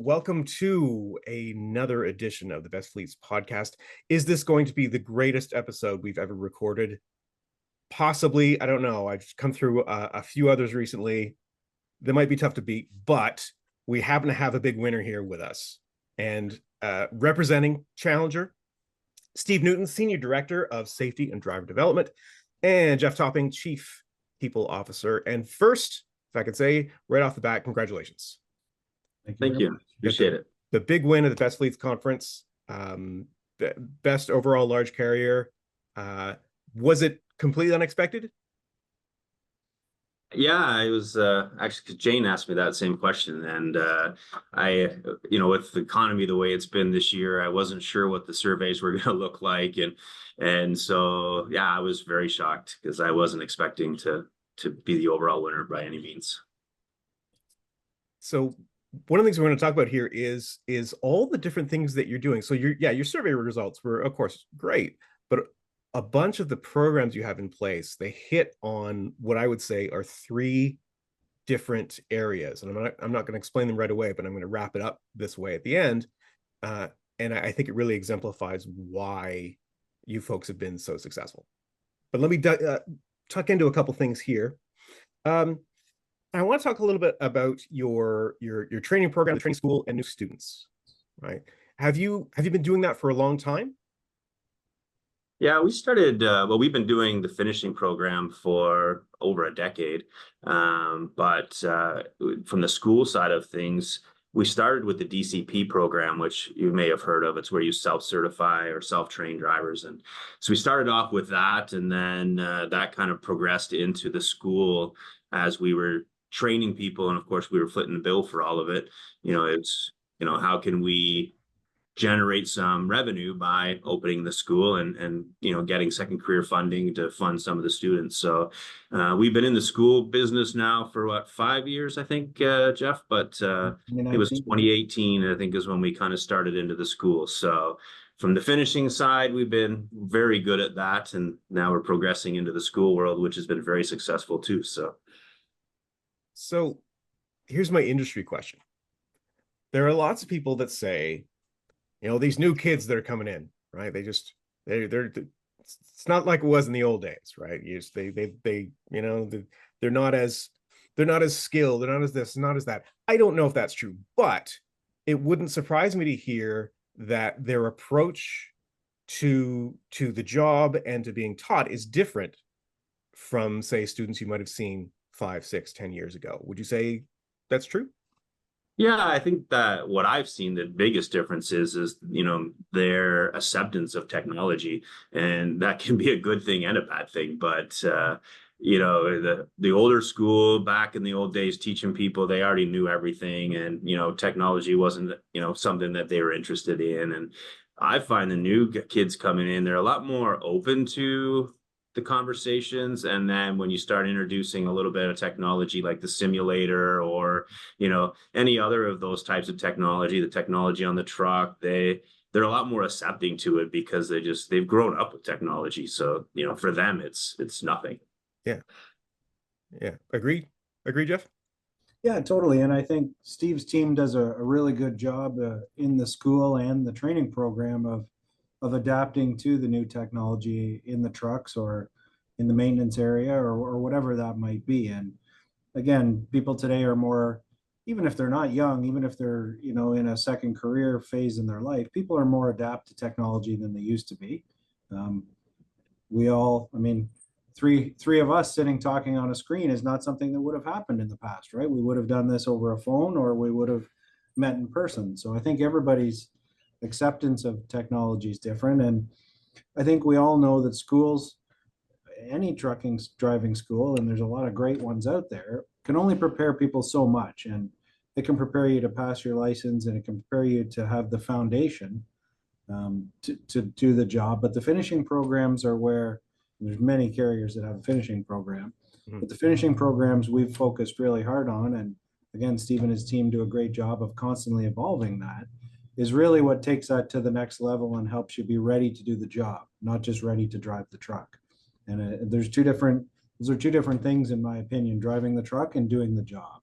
welcome to another edition of the Best Fleets podcast. Is this going to be the greatest episode we've ever recorded? Possibly. I don't know. I've come through a few others recently. They might be tough to beat, but we happen to have a big winner here with us. And representing Challenger, Steve Newton, Senior Director of Safety and Driver Development, and Geoff Topping, Chief People Officer. And first, if I could say right off the bat, congratulations. Thank you. Appreciate it. The big win at the Best Fleets Conference, best overall large carrier. Was it completely unexpected? Yeah, it was actually because Jane asked me that same question, and with the economy the way it's been this year, I wasn't sure what the surveys were going to look like, and so yeah, I was very shocked because I wasn't expecting to be the overall winner by any means. So one of the things we're going to talk about here is all the different things that you're doing. So your survey results were, of course, great, but a bunch of the programs you have in place, they hit on what I would say are three different areas. And I'm not going to explain them right away, but I'm going to wrap it up this way at the end. And I think it really exemplifies why you folks have been so successful. But let me tuck into a couple things here. I want to talk a little bit about your training program, the training school, and new students. Right? Have you been doing that for a long time? Yeah, we started. We've been doing the finishing program for over a decade, but from the school side of things, we started with the DCP program, which you may have heard of. It's where you self-certify or self-train drivers, and so we started off with that, and then that kind of progressed into the school as we were training people, and of course we were footing the bill for all of it. It's how can we generate some revenue by opening the school and getting second career funding to fund some of the students. So we've been in the school business now for 5 years, I think, Geoff, but it was 2018, I think, is when we kind of started into the school. So from the finishing side, we've been very good at that, and now we're progressing into the school world, which has been very successful too. So here's my industry question. There are lots of people that say, these new kids that are coming in, right? It's not like it was in the old days, right? They're not as skilled, they're not as this, not as that. I don't know if that's true, but it wouldn't surprise me to hear that their approach to the job and to being taught is different from, say, students you might have seen 5, 6, 10 years ago. Would you say that's true? Yeah, I think that what I've seen, the biggest difference is their acceptance of technology, and that can be a good thing and a bad thing. But the older school back in the old days, teaching people, they already knew everything, and technology wasn't something that they were interested in. And I find the new kids coming in, they're a lot more open to the conversations, and then when you start introducing a little bit of technology like the simulator or any other of those types of technology, the technology on the truck, they're a lot more accepting to it because they've grown up with technology. So for them it's nothing. Yeah Agreed, Geoff. Yeah, totally. And I think Steve's team does a really good job in the school and the training program of adapting to the new technology in the trucks or in the maintenance area or whatever that might be. And again, people today are more, even if they're not young, even if they're, in a second career phase in their life, people are more adapt to technology than they used to be. Three of us sitting talking on a screen is not something that would have happened in the past, right? We would have done this over a phone or we would have met in person. So I think everybody's acceptance of technology is different. And I think we all know that schools, any driving school, and there's a lot of great ones out there, can only prepare people so much. And it can prepare you to pass your license, and it can prepare you to have the foundation to do the job. But the finishing programs are where there's many carriers that have a finishing program. But the finishing programs we've focused really hard on, and again, Steve and his team do a great job of constantly evolving that, is really what takes that to the next level and helps you be ready to do the job, not just ready to drive the truck. And those are two different things, in my opinion, driving the truck and doing the job.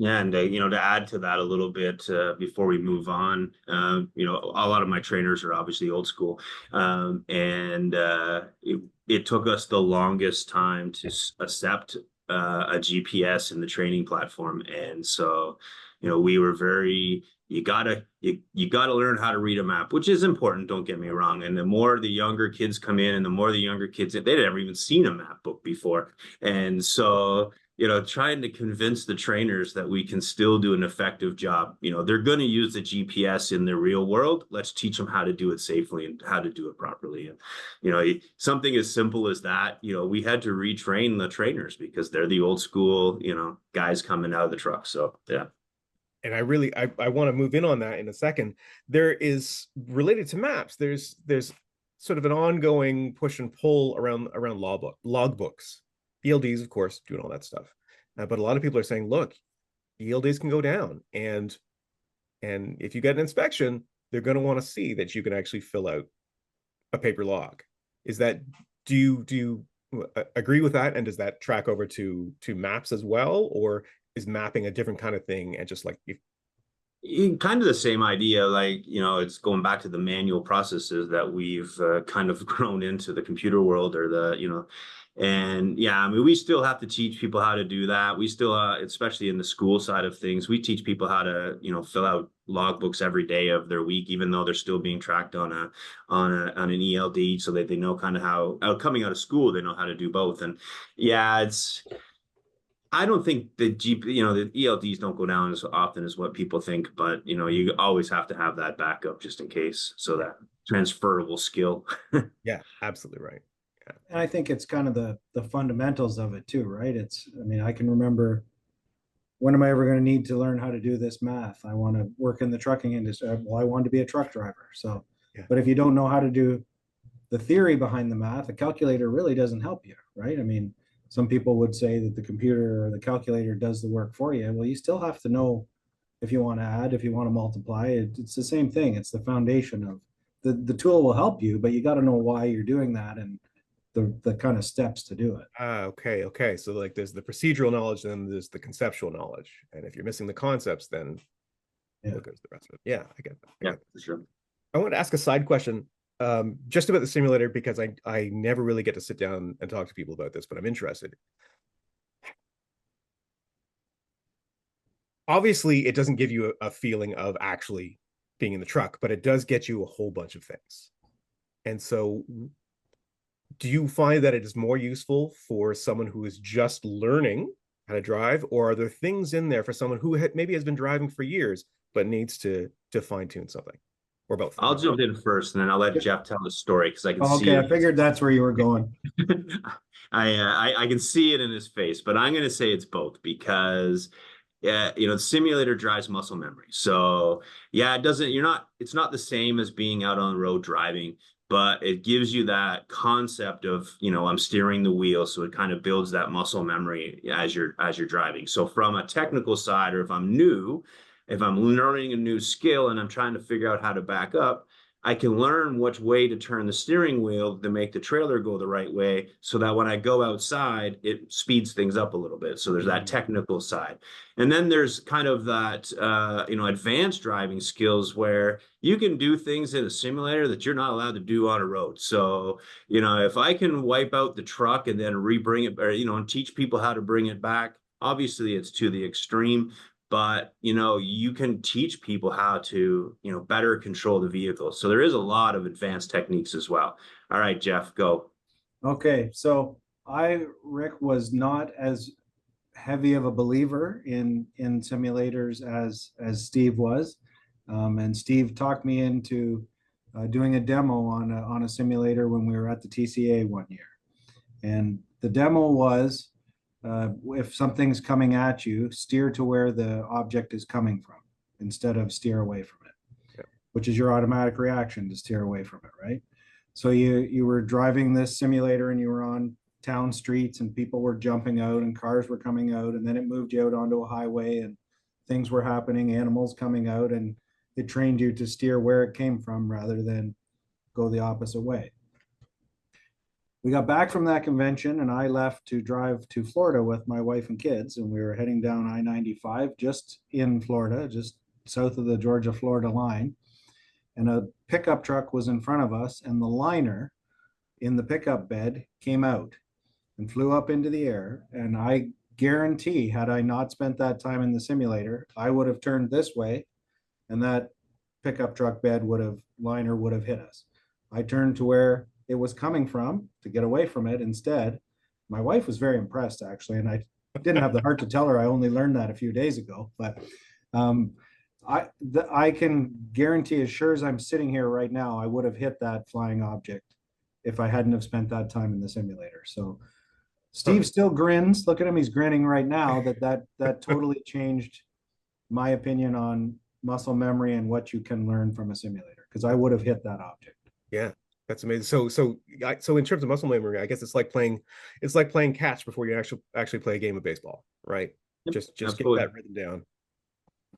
Yeah, and to add to that a little bit before we move on, a lot of my trainers are obviously old school, and it took us the longest time to accept a GPS in the training platform, and so we were very you gotta learn how to read a map, which is important. Don't get me wrong. And the more the younger kids come in, and the more the younger kids they'd never even seen a map book before, and so trying to convince the trainers that we can still do an effective job. They're going to use the GPS in the real world. Let's teach them how to do it safely and how to do it properly. And, something as simple as that, we had to retrain the trainers because they're the old school, guys coming out of the truck. So, yeah. And I want to move in on that in a second. There is, related to maps, there's sort of an ongoing push and pull around logbooks. ELDs, of course, doing all that stuff. But a lot of people are saying, look, ELDs can go down, and if you get an inspection, they're going to want to see that you can actually fill out a paper log. Is that, do you agree with that? And does that track over to maps as well, or is mapping a different kind of thing? And just like Kind of the same idea, like, it's going back to the manual processes that we've kind of grown into the computer world, or and yeah, I mean, we still have to teach people how to do that. We still, especially in the school side of things, we teach people how to, fill out logbooks every day of their week, even though they're still being tracked on an ELD, so that they know kind of how, coming out of school, they know how to do both. And yeah, I don't think the ELDs don't go down as often as what people think, but you always have to have that backup just in case, so that transferable skill. yeah, absolutely right. Yeah. And I think it's kind of the fundamentals of it too, right? I mean, I can remember, when am I ever going to need to learn how to do this math? I want to work in the trucking industry. Well, I want to be a truck driver. So, Yeah. but if you don't know how to do the theory behind the math, a calculator really doesn't help you, right? I mean, some people would say that the computer or the calculator does the work for you. Well, you still have to know, if you want to add, if you want to multiply, it's the same thing. It's the foundation of the tool will help you, but you got to know why you're doing that and the kind of steps to do it. Okay. So like there's the procedural knowledge, then there's the conceptual knowledge. And if you're missing the concepts, then what goes the rest of it? Yeah, I get that. Yeah, for sure. I want to ask a side question, just about the simulator, because I never really get to sit down and talk to people about this, but I'm interested. Obviously, it doesn't give you a feeling of actually being in the truck, but it does get you a whole bunch of things. And so do you find that it is more useful for someone who is just learning how to drive, or are there things in there for someone who maybe has been driving for years but needs to fine tune something, or both? I'll jump in first, and then I'll let Geoff tell the story, because I can see Okay, it. I figured that's where you were going. I can see it in his face, but I'm going to say it's both, because yeah, the simulator drives muscle memory. So yeah, it's not the same as being out on the road driving, but it gives you that concept of, I'm steering the wheel. So it kind of builds that muscle memory as you're driving. So from a technical side, or if I'm learning a new skill and I'm trying to figure out how to back up, I can learn which way to turn the steering wheel to make the trailer go the right way, so that when I go outside, it speeds things up a little bit. So there's that technical side. And then there's kind of that, advanced driving skills, where you can do things in a simulator that you're not allowed to do on a road. So, if I can wipe out the truck and then rebring it, or, and teach people how to bring it back, obviously it's to the extreme, but you can teach people how to better control the vehicle. So there is a lot of advanced techniques as well. All right, Geoff, go. Okay, so Rick, was not as heavy of a believer in simulators as Steve was, and Steve talked me into doing a demo on a simulator when we were at the TCA one year. And the demo was, if something's coming at you, steer to where the object is coming from instead of steer away from it, which is your automatic reaction, to steer away from it, right? So you were driving this simulator and you were on town streets and people were jumping out and cars were coming out, and then it moved you out onto a highway and things were happening, animals coming out, and it trained you to steer where it came from rather than go the opposite way. we got back from that convention and I left to drive to Florida with my wife and kids. And we were heading down I-95 just in Florida, just south of the Georgia-Florida line. And a pickup truck was in front of us, and the liner in the pickup bed came out and flew up into the air. And I guarantee, had I not spent that time in the simulator, I would have turned this way and that pickup truck bed liner would have hit us. I turned to where it was coming from to get away from it instead. My wife was very impressed, actually, and I didn't have the heart to tell her I only learned that a few days ago. But um, I can guarantee, as sure as I'm sitting here right now, I would have hit that flying object if I hadn't have spent that time in the simulator. So Steve still grins. Look at him; he's grinning right now. That totally changed my opinion on muscle memory and what you can learn from a simulator, because I would have hit that object. Yeah, that's amazing. So in terms of muscle memory, I guess it's like playing catch before you actually play a game of baseball, right? Yep, Just absolutely. get that rhythm down,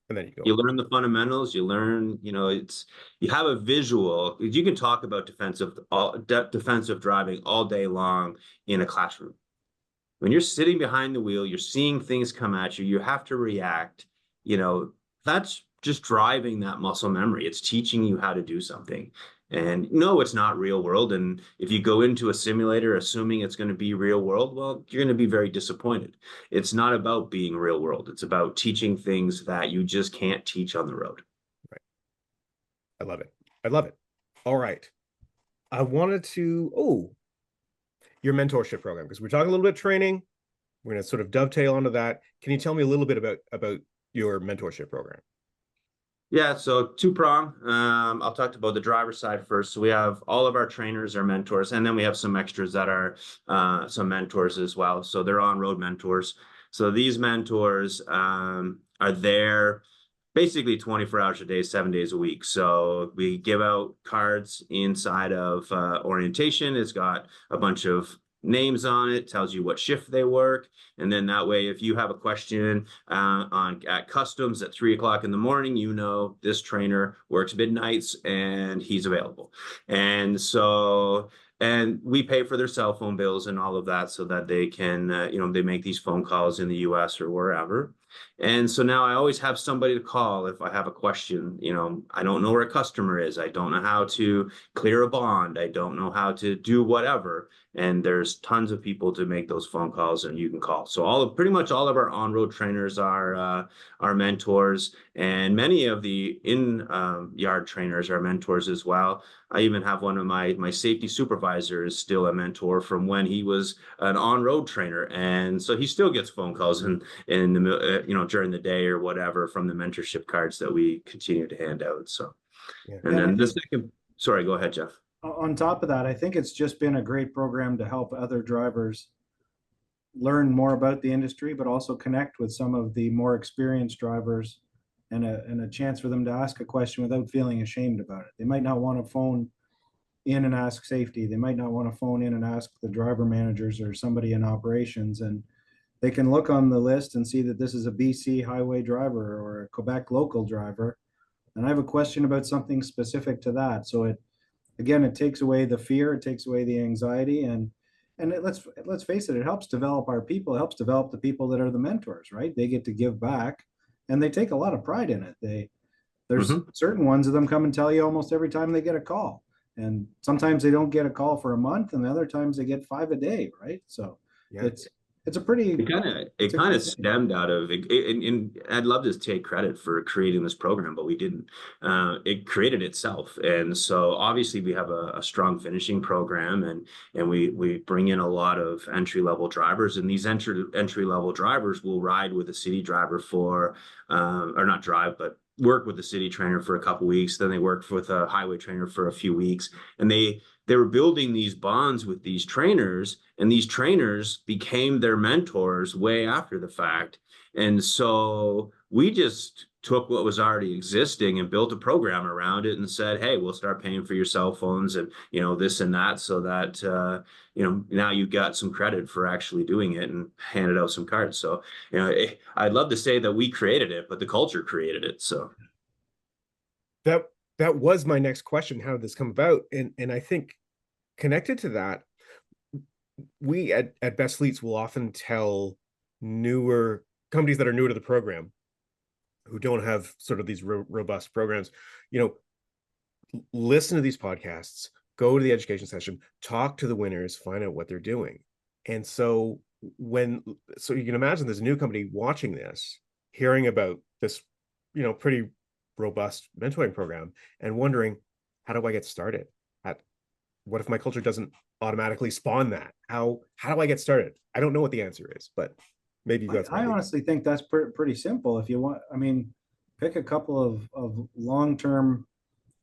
and then you go. You learn the fundamentals. You learn, you have a visual. You can talk about defensive driving all day long in a classroom. When you're sitting behind the wheel, you're seeing things come at you. You have to react. That's just driving that muscle memory. It's teaching you how to do something. And no, it's not real world. And if you go into a simulator assuming it's going to be real world, well, you're going to be very disappointed. It's not about being real world. It's about teaching things that you just can't teach on the road. Right. I love it. I love it. All right. I wanted to, your mentorship program, because we're talking a little bit of training. We're going to sort of dovetail onto that. Can you tell me a little bit about your mentorship program? Yeah, so two-prong. I'll talk about the driver side first. So we have all of our trainers are mentors, and then we have some extras that are some mentors as well. So they're on-road mentors. So these mentors are there basically 24 hours a day, 7 days a week. So we give out cards inside of orientation. It's got a bunch of names on it, tells you what shift they work. And then that way, if you have a question at customs at 3 o'clock in the morning, this trainer works midnights and he's available. And we pay for their cell phone bills and all of that so that they can, they make these phone calls in the US or wherever. And so now I always have somebody to call if I have a question. I don't know where a customer is. I don't know how to clear a bond. I don't know how to do whatever. And there's tons of people to make those phone calls and you can call. So pretty much all of our on-road trainers are mentors, and many of the yard trainers are mentors as well. I even have one of my safety supervisors still a mentor from when he was an on-road trainer. And so he still gets phone calls in the during the day or whatever from the mentorship cards that we continue to hand out. So, Yeah. and then the second, sorry, go ahead, Geoff. On top of that, I think it's just been a great program to help other drivers learn more about the industry, but also connect with some of the more experienced drivers, and a chance for them to ask a question without feeling ashamed about it. They might not want to phone in and ask safety. They might not want to phone in and ask the driver managers or somebody in operations, and they can look on the list and see that this is a BC highway driver or a Quebec local driver, and I have a question about something specific to that. So it takes away the fear, it takes away the anxiety, and let's face it, it helps develop our people. It helps develop the people that are the mentors, right? They get to give back, and they take a lot of pride in it. There's certain ones of them come and tell you almost every time they get a call, and sometimes they don't get a call for a month, and the other times they get 5 a day, right? So yeah. It's a pretty. It kind of stemmed out of it, and I'd love to take credit for creating this program, but we didn't. It created itself, and so obviously we have a strong finishing program, and we bring in a lot of entry level drivers, and these entry level drivers will ride with a city driver for, or not drive, but work with the city trainer for a couple weeks. Then they work with a highway trainer for a few weeks, and they were building these bonds with these trainers, and these trainers became their mentors way after the fact. And so we just took what was already existing and built a program around it and said, hey, we'll start paying for your cell phones and, this and that, so that, now you got some credit for actually doing it, and handed out some cards. So, I'd love to say that we created it, but the culture created it. So that was my next question. How did this come about? And I think connected to that, we at Best Fleets will often tell newer companies that are newer to the program who don't have sort of these robust programs, you know, listen to these podcasts, go to the education session, talk to the winners, find out what they're doing. And so so you can imagine there's a new company watching this, hearing about this, you know, pretty robust mentoring program and wondering, how do I get started? What if my culture doesn't automatically spawn that? How do I get started? I don't know what the answer is, but maybe you've got some I ideas. honestly think that's pretty simple. If you want, I mean, pick a couple of long-term,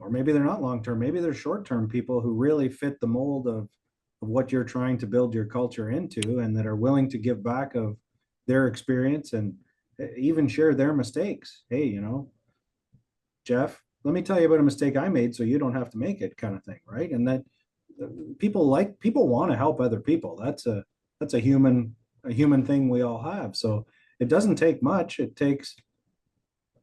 or maybe they're not long-term, maybe they're short-term people who really fit the mold of what you're trying to build your culture into, and that are willing to give back of their experience and even share their mistakes. Hey, you know, Geoff, let me tell you about a mistake I made so you don't have to make it, kind of thing, right? And that people want to help other people. That's a human thing we all have. So it doesn't take much. It takes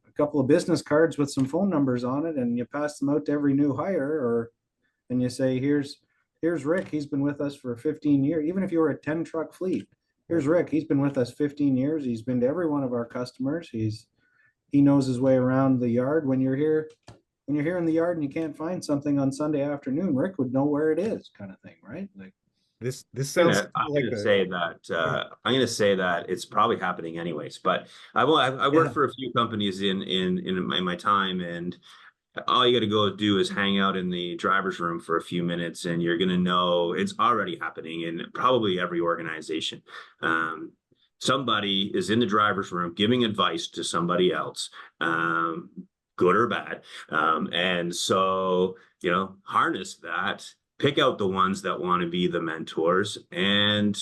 a couple of business cards with some phone numbers on it, and you pass them out to every new hire, or and you say, here's Rick. He's been with us for 15 years. Even if you were a 10 truck fleet, here's Rick. He's been with us 15 years. He's been to every one of our customers. He knows his way around the yard. When you're here in the yard and you can't find something on Sunday afternoon, Rick would know where it is, kind of thing, right? Like, This sounds I'm like gonna the say that yeah, I'm gonna say that it's probably happening anyways. But I worked yeah, for a few companies in my time, and all you got to go do is hang out in the driver's room for a few minutes, and you're gonna know it's already happening in probably every organization. Um, Somebody is in the driver's room giving advice to somebody else, um, good or bad. And so, you know, harness that, pick out the ones that want to be the mentors, and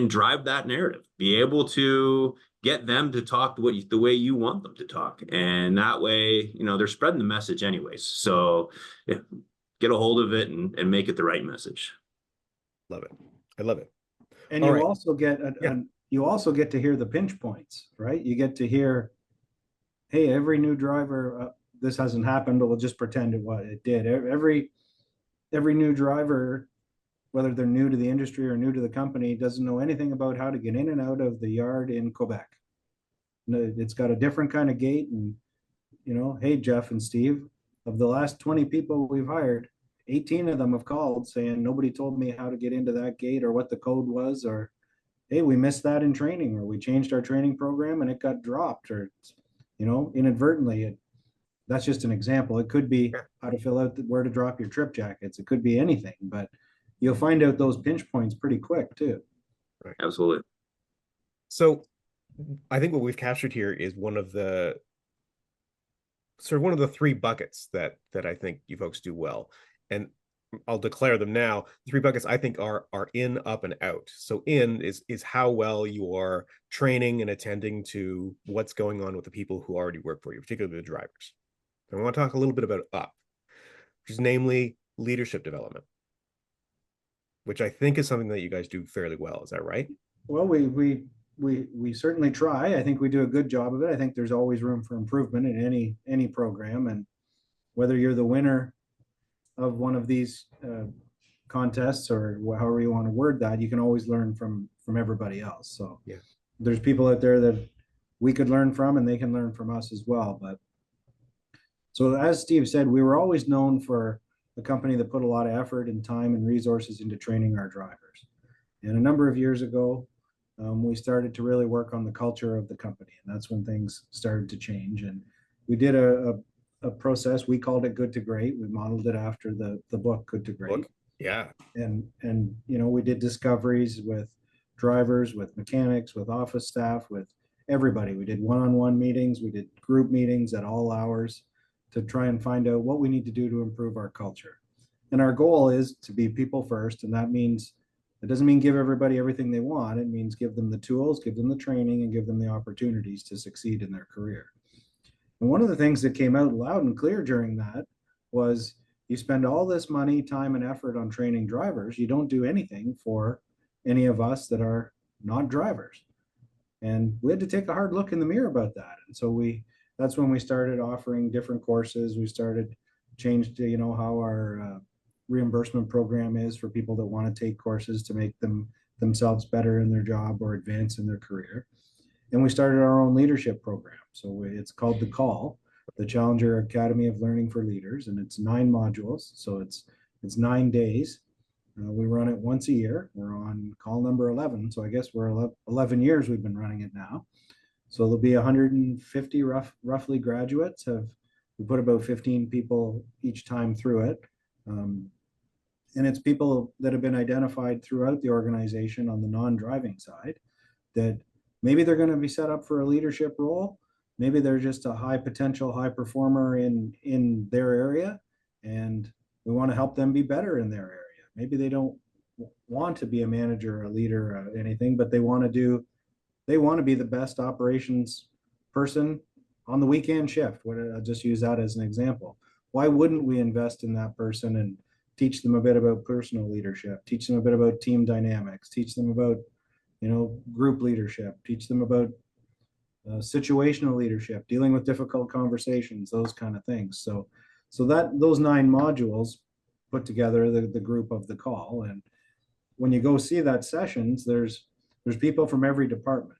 drive that narrative. Be able to get them to talk the way you want them to talk. And that way, you know, they're spreading the message anyways. So yeah, get a hold of it and make it the right message. love it. I love it. and All right. Yeah. you also get to hear the pinch points, right? You get to hear, hey, every new driver, this hasn't happened, but we'll just pretend it did. Every new driver, whether they're new to the industry or new to the company, doesn't know anything about how to get in and out of the yard in Quebec. It's got a different kind of gate. And, you know, hey, Geoff and Steve, of the last 20 people we've hired, 18 of them have called saying nobody told me how to get into that gate or what the code was, or hey, we missed that in training, or we changed our training program and it got dropped, or, you know, inadvertently. That's just an example. It could be how to fill out where to drop your trip jackets. It could be anything, but you'll find out those pinch points pretty quick too. Right. Absolutely. So I think what we've captured here is one of the three buckets that I think you folks do well. And I'll declare them now. The three buckets I think are in, up, and out. So in is how well you are training and attending to what's going on with the people who already work for you, particularly the drivers. I want to talk a little bit about up, which is namely leadership development, which I think is something that you guys do fairly well. Is that right? Well, we certainly try. I think we do a good job of it. I think there's always room for improvement in any program, and whether you're the winner of one of these contests, or however you want to word that, you can always learn from everybody else. So Yeah. there's people out there that we could learn from, and they can learn from us as well. But so as Steve said, we were always known for a company that put a lot of effort and time and resources into training our drivers. And a number of years ago, we started to really work on the culture of the company, and that's when things started to change. And we did a process. We called it Good to Great. We modeled it after the book Good to Great. Book. Yeah. And you know, we did discoveries with drivers, with mechanics, with office staff, with everybody. We did one-on-one meetings. We did group meetings at all hours to try and find out what we need to do to improve our culture. And our goal is to be people first, and that means it doesn't mean give everybody everything they want. It means give them the tools, give them the training, and give them the opportunities to succeed in their career. And one of the things that came out loud and clear during that was, you spend all this money, time, and effort on training drivers. You don't do anything for any of us that are not drivers. And we had to take a hard look in the mirror about that. And so that's when we started offering different courses. We started changed, you know, how our reimbursement program is for people that want to take courses to make themselves better in their job or advance in their career. And we started our own leadership program. So it's called the Call, the Challenger Academy of Learning for Leaders, and it's 9 modules. So it's 9 days. We run it once a year. We're on call number 11. So I guess we're 11 years we've been running it now. So there'll be 150 roughly graduates. We put about 15 people each time through it. And it's people that have been identified throughout the organization on the non-driving side that maybe they're going to be set up for a leadership role. Maybe they're just a high potential, high performer in their area, and we want to help them be better in their area. Maybe they don't want to be a manager, or a leader, or anything, but they want to be the best operations person on the weekend shift. I'll just use that as an example. Why wouldn't we invest in that person and teach them a bit about personal leadership, teach them a bit about team dynamics, teach them about, group leadership, teach them about situational leadership, dealing with difficult conversations, those kind of things. So those 9 modules put together the group of the Call. And when you go see that sessions, there's people from every department.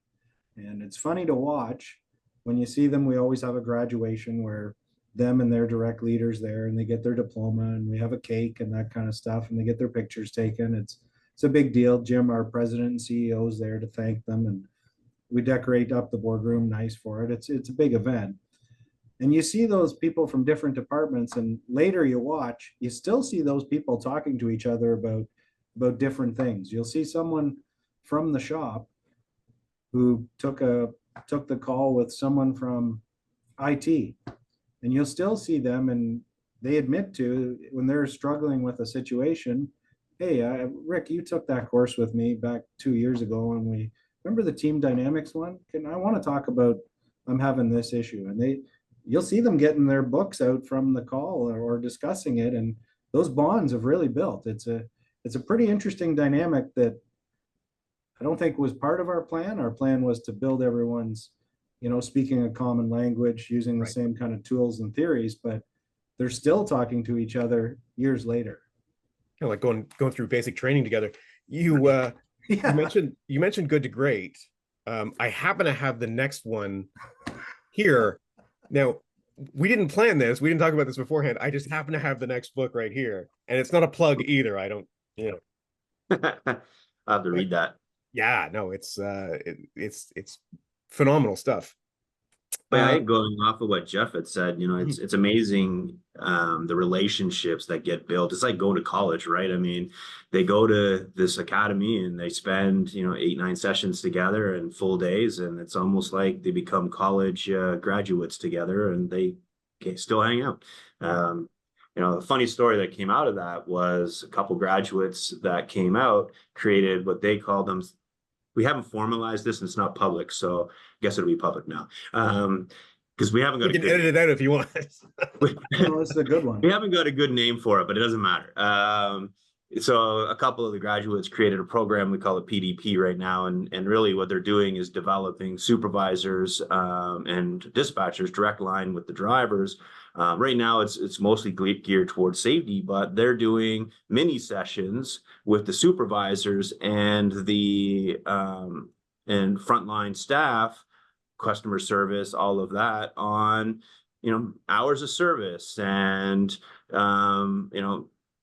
And it's funny to watch when you see them. We always have a graduation where them and their direct leaders there, and they get their diploma, and we have a cake and that kind of stuff, and they get their pictures taken. It's a big deal. Jim, our president and CEO, is there to thank them, and we decorate up the boardroom nice for it. It's a big event. And you see those people from different departments, and later you still see those people talking to each other about different things. You'll see someone from the shop who took the call with someone from IT, and you'll still see them, and they admit to, when they're struggling with a situation, hey, Rick, you took that course with me back 2 years ago, and we remember the team dynamics one. I want to talk about, I'm having this issue, and you'll see them getting their books out from the call or discussing it, and those bonds have really built. It's a pretty interesting dynamic that I don't think was part of our plan. Our plan was to build everyone's, speaking a common language, using the same kind of tools and theories, but they're still talking to each other years later. Kind of like going through basic training together. You mentioned good to great. I happen to have the next one here. Now, we didn't plan this. We didn't talk about this beforehand. I just happen to have the next book right here, and it's not a plug either. I don't, I have to read that. Yeah, no, it's phenomenal stuff. But I think going off of what Geoff had said, it's amazing the relationships that get built. It's like going to college, right? I mean, they go to this academy and they spend 8-9 sessions together and full days, and it's almost like they become college graduates together, and they still hang out. A funny story that came out of that was a couple graduates that came out created what they call them. We haven't formalized this, and it's not public, so I guess it'll be public now. Because we haven't got. You can edit it out if you want. No, this is a good one. We haven't got a good name for it, but it doesn't matter. So a couple of the graduates created a program we call it PDP right now, and really what they're doing is developing supervisors and dispatchers direct line with the drivers. Right now, it's mostly geared towards safety, but they're doing mini sessions with the supervisors and the and frontline staff, customer service, all of that on hours of service and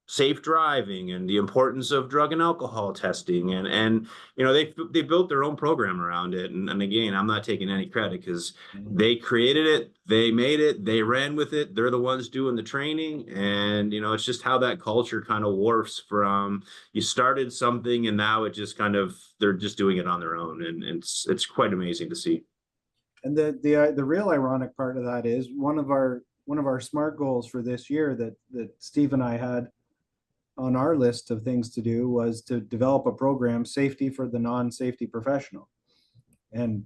safe driving and the importance of drug and alcohol testing, and they built their own program around it, and again, I'm not taking any credit because they created it, they made it, they ran with it, they're the ones doing the training, and it's just how that culture kind of morphs from you started something and now it just kind of they're just doing it on their own, and it's quite amazing to see. And the real ironic part of that is one of our SMART goals for this year that Steve and I had on our list of things to do was to develop a program, safety for the non-safety professional. And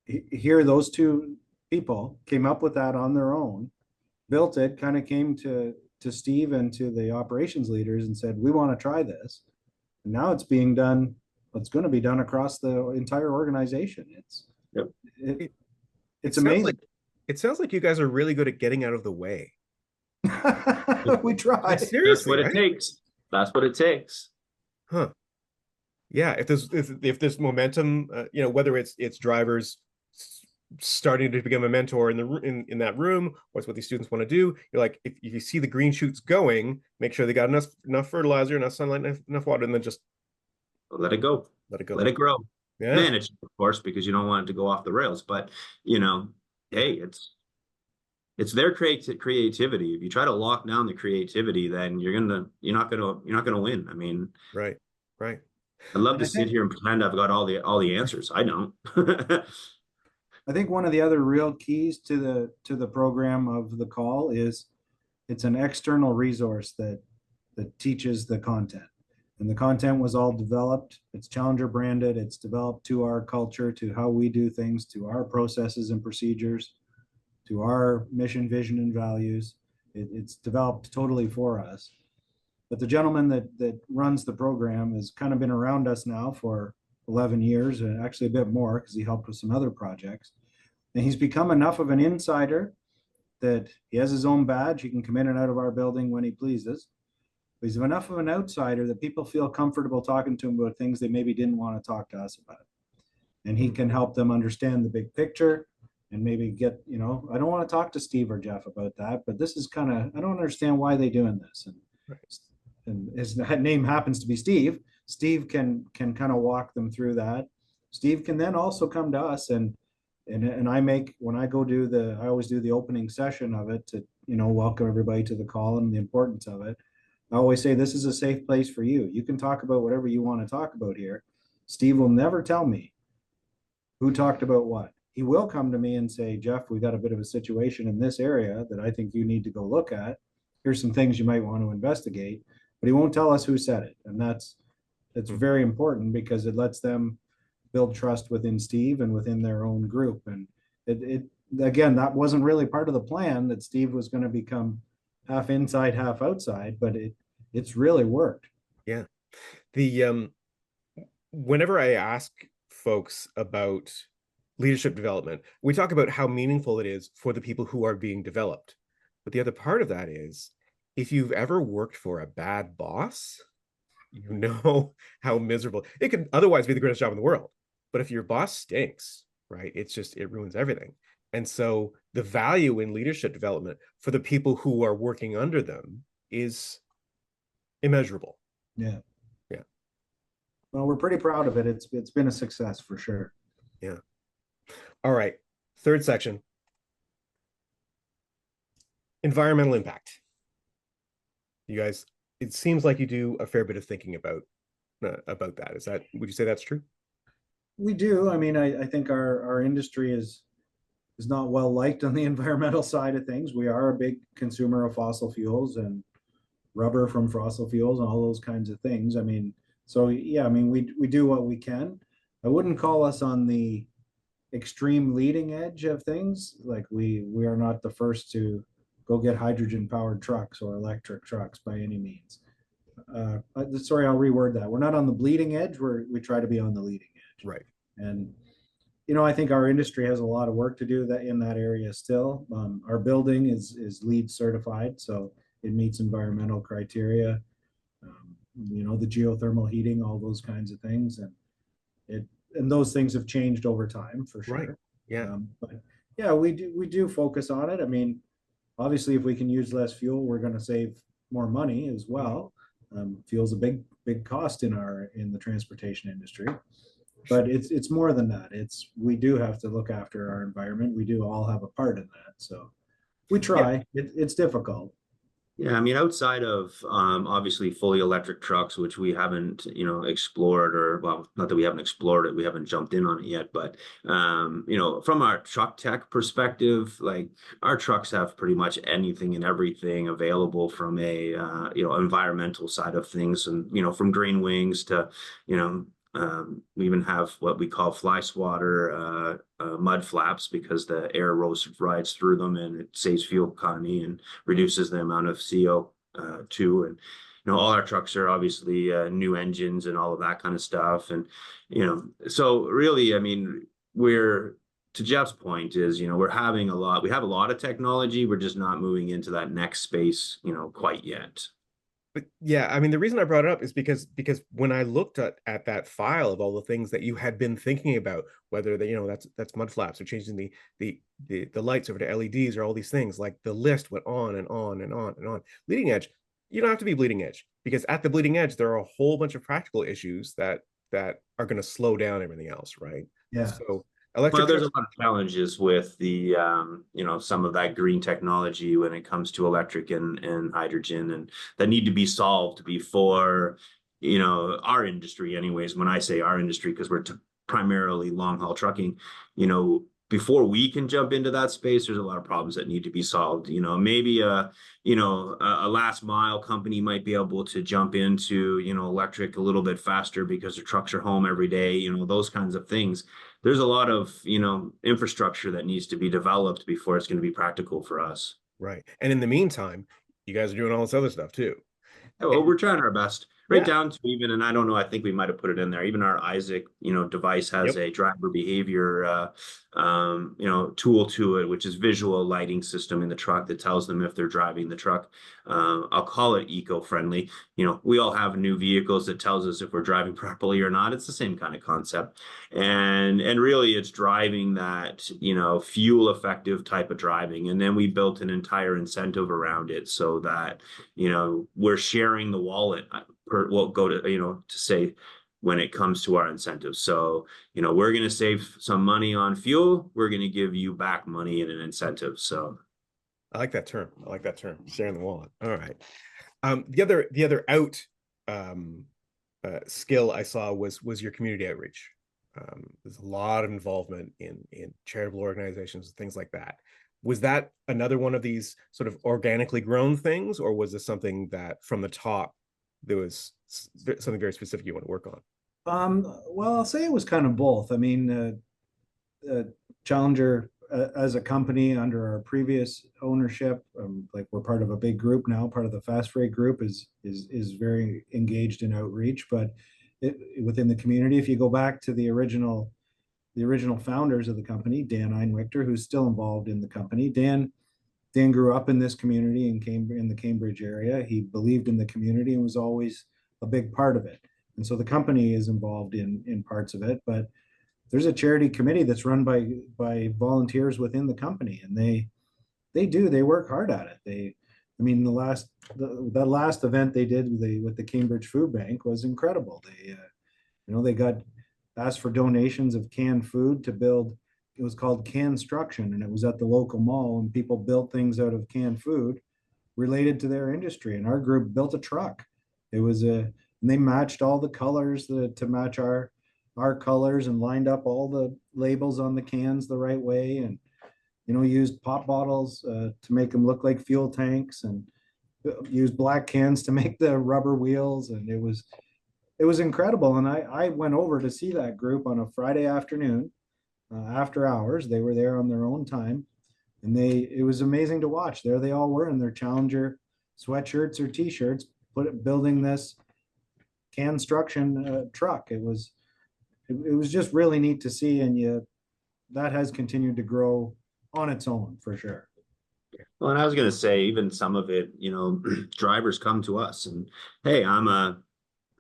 here, those two people came up with that on their own, built it, kind of came to Steve and to the operations leaders and said, we want to try this. And now it's being done. It's going to be done across the entire organization. It's amazing. It sounds like you guys are really good at getting out of the way. We try. That's Seriously, what it right? takes. That's what it takes. Huh. Yeah, if there's momentum, whether it's drivers starting to become a mentor in that room, or it's what these students want to do, you're like, if you see the green shoots going, make sure they got enough fertilizer, enough sunlight, enough water, and then just Let it go. let it go. Let it grow. Yeah, Manage, of course, because you don't want it to go off the rails. But hey, it's their creativity. If you try to lock down the creativity, then you're not gonna win. I mean, right, right. I'd love And to sit here and pretend I've got all the answers. I don't. I think one of the other real keys to the program of the call is it's an external resource that teaches the content. And the content was all developed. It's Challenger branded. It's developed to our culture, to how we do things, to our processes and procedures, to our mission, vision, and values. It's developed totally for us. But the gentleman that runs the program has kind of been around us now for 11 years, and actually a bit more because he helped with some other projects. And he's become enough of an insider that he has his own badge. He can come in and out of our building when he pleases. But he's enough of an outsider that people feel comfortable talking to him about things they maybe didn't want to talk to us about. And he can help them understand the big picture and maybe get, I don't want to talk to Steve or Geoff about that, but this is kind of, I don't understand why they're doing this. And his name happens to be Steve. Steve can kind of walk them through that. Steve can then also come to us and when I go I always do the opening session of it to, welcome everybody to the call and the importance of it. I always say, this is a safe place for you. You can talk about whatever you want to talk about here. Steve will never tell me who talked about what. He will come to me and say, Geoff, we got a bit of a situation in this area that I think you need to go look at. Here's some things you might want to investigate, but he won't tell us who said it. And that's very important because it lets them build trust within Steve and within their own group. And it again, that wasn't really part of the plan, that Steve was going to become half inside, half outside, but it's really worked. Yeah. The whenever I ask folks about leadership development, we talk about how meaningful it is for the people who are being developed. But the other part of that is, if you've ever worked for a bad boss, you know how miserable it could otherwise be. The greatest job in the world, but if your boss stinks, right, it ruins everything. And so the value in leadership development for the people who are working under them is immeasurable. Yeah. Yeah. Well, we're pretty proud of it. It's been a success for sure. Yeah. All right. Third section. Environmental impact. You guys, it seems like you do a fair bit of thinking about that. Would you say that's true? We do. I mean, I think our industry is not well liked on the environmental side of things. We are a big consumer of fossil fuels and rubber from fossil fuels and all those kinds of things. I mean, so yeah, I mean, we do what we can. I wouldn't call us on the extreme leading edge of things. Like we are not the first to go get hydrogen powered trucks or electric trucks by any means. Sorry, I'll reword that. We're not on the bleeding edge. We try to be on the leading edge. Right. And I think our industry has a lot of work to do in that area still. Our building is LEED certified, so it meets environmental criteria. The geothermal heating, all those kinds of things, and those things have changed over time for sure. Right. Yeah. But yeah, we do focus on it. I mean, obviously, if we can use less fuel, we're going to save more money as well. Fuel's a big cost in the transportation industry. But it's more than that. We do have to look after our environment. We do all have a part in that. So we try. Yeah. It's difficult. Yeah, I mean, outside of obviously fully electric trucks, which we haven't, explored, or well, not that we haven't explored it, we haven't jumped in on it yet. But from our truck tech perspective, like our trucks have pretty much anything and everything available from a environmental side of things, and from green wings to we even have what we call fly swatter mud flaps, because the air rides through them and it saves fuel economy and reduces the amount of CO2. And all our trucks are obviously new engines and all of that kind of stuff. And so really, I mean, we're to Geoff's point is, we have a lot of technology. We're just not moving into that next space, quite yet. But yeah, I mean, the reason I brought it up is because when I looked at that file of all the things that you had been thinking about, whether that's mud flaps or changing the lights over to LEDs or all these things, like the list went on and on and on and on. Leading edge, you don't have to be bleeding edge, because at the bleeding edge there are a whole bunch of practical issues that are going to slow down everything else, right? Yeah. So Well, electric there's a lot of challenges with the, some of that green technology when it comes to electric and hydrogen, and that need to be solved before, our industry, anyways. When I say our industry, because we're primarily long haul trucking, before we can jump into that space, there's a lot of problems that need to be solved. Maybe a last mile company might be able to jump into, electric a little bit faster because their trucks are home every day, those kinds of things. There's a lot of, infrastructure that needs to be developed before it's going to be practical for us. right. And in the meantime, you guys are doing all this other stuff too. Well, we're trying our best. Right Yeah. down to even, and I don't know, I think we might have put it in there. Even our Isaac, device has Yep. a driver behavior, tool to it, which is visual lighting system in the truck that tells them if they're driving the truck. I'll call it eco-friendly. We all have new vehicles that tells us if we're driving properly or not. It's the same kind of concept, and really it's driving that fuel effective type of driving. And then we built an entire incentive around it so that we're sharing the wallet. We'll go to to say when it comes to our incentives. So we're going to save some money on fuel. We're going to give you back money in an incentive. So I like that term. Sharing the wallet. All right. The other skill I saw was your community outreach. There's a lot of involvement in charitable organizations, things like that. Was that another one of these sort of organically grown things, or was this something that from the top there was something very specific you want to work on? Well, I'll say it was kind of both. I mean, Challenger as a company under our previous ownership, like we're part of a big group now, part of the Fast Freight group is very engaged in outreach, but within the community, if you go back to the original founders of the company, Dan Einwichter, who's still involved in the company. Dan grew up in this community in the Cambridge area. He believed in the community and was always a big part of it. And so the company is involved in parts of it, but there's a charity committee that's run by volunteers within the company, and they work hard at it. I mean, the last event they did with the Cambridge Food Bank was incredible. They got asked for donations of canned food to build. It was called Construction, and it was at the local mall, and people built things out of canned food related to their industry. And our group built a truck. And they matched all the colors to match our colors, and lined up all the labels on the cans the right way, and used pop bottles to make them look like fuel tanks, and used black cans to make the rubber wheels. And it was incredible. And I went over to see that group on a Friday afternoon after hours. They were there on their own time, and it was amazing to watch. There they all were in their Challenger sweatshirts or t-shirts, building this construction truck. It was just really neat to see, and that has continued to grow on its own for sure. Well, and I was going to say, even some of it, drivers come to us and, hey, I'm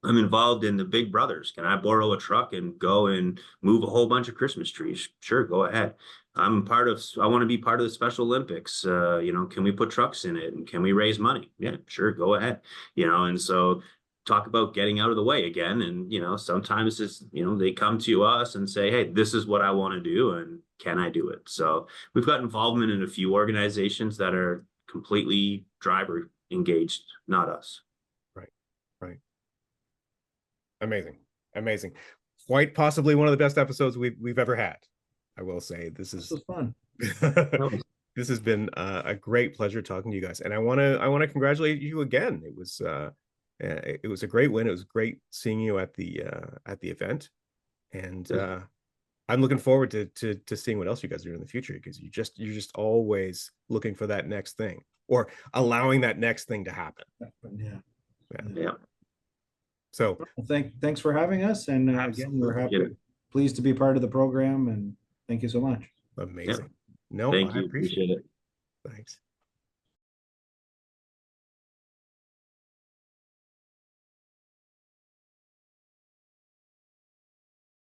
involved in the Big Brothers. Can I borrow a truck and go and move a whole bunch of Christmas trees? Sure, go ahead. I want to be part of the Special Olympics. Can we put trucks in it, and can we raise money? Yeah, sure, go ahead. And so talk about getting out of the way again. And, sometimes it's, they come to us and say, hey, this is what I want to do, and can I do it? So we've got involvement in a few organizations that are completely driver engaged, not us. Right. Amazing. Quite possibly one of the best episodes we've ever had. I will say this was fun. This has been a great pleasure talking to you guys, and I want to congratulate you again. It was a great win. It was great seeing you at the event, and I'm looking forward to seeing what else you guys do in the future, because you're just always looking for that next thing, or allowing that next thing to happen. Yeah. So thanks for having us, and again, we're pleased to be part of the program, and thank you so much. Amazing. No, Thank I you. appreciate Appreciate it. it. Thanks.